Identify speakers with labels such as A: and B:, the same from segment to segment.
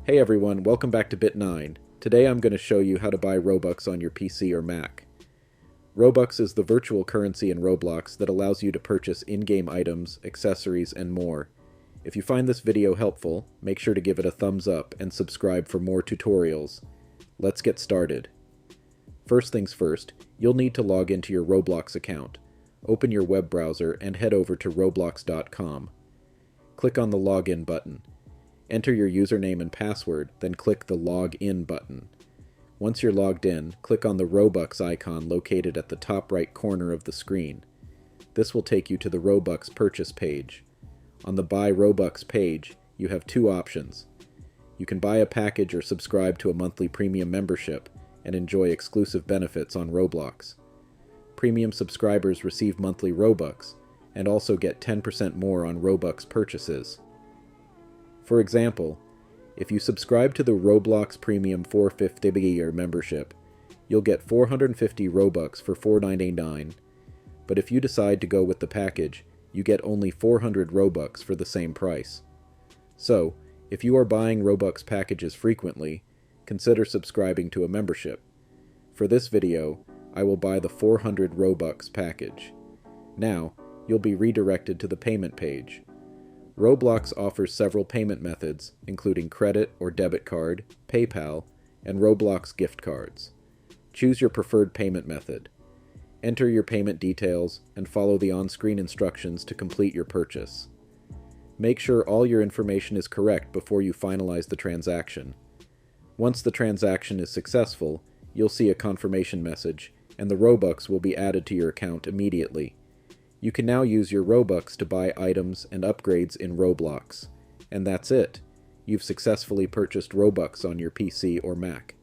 A: Hey everyone, welcome back to Bit9. Today I'm going to show you how to buy Robux on your PC or Mac. Robux is the virtual currency in Roblox that allows you to purchase in-game items, accessories, and more. If you find this video helpful, make sure to give it a thumbs up and subscribe for more tutorials. Let's get started. First things first, you'll need to log into your Roblox account. Open your web browser and head over to roblox.com. Click on the Login button. Enter your username and password, then click the Log In button. Once you're logged in, click on the Robux icon located at the top right corner of the screen. This will take you to the Robux purchase page. On the Buy Robux page, you have two options. You can buy a package or subscribe to a monthly premium membership and enjoy exclusive benefits on Roblox. Premium subscribers receive monthly Robux and also get 10% more on Robux purchases. For example, if you subscribe to the Roblox Premium 450 year membership, you'll get 450 Robux for $4.99, but if you decide to go with the package, you get only 400 Robux for the same price. So, if you are buying Robux packages frequently, consider subscribing to a membership. For this video, I will buy the 400 Robux package. Now, you'll be redirected to the payment page. Roblox offers several payment methods, including credit or debit card, PayPal, and Roblox gift cards. Choose your preferred payment method. Enter your payment details and follow the on-screen instructions to complete your purchase. Make sure all your information is correct before you finalize the transaction. Once the transaction is successful, you'll see a confirmation message, and the Robux will be added to your account immediately. You can now use your Robux to buy items and upgrades in Roblox. And that's it. You've successfully purchased Robux on your PC or Mac.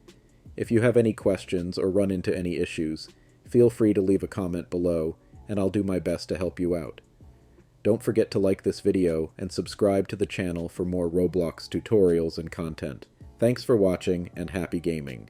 A: If you have any questions or run into any issues, feel free to leave a comment below, and I'll do my best to help you out. Don't forget to like this video and subscribe to the channel for more Roblox tutorials and content. Thanks for watching, and happy gaming.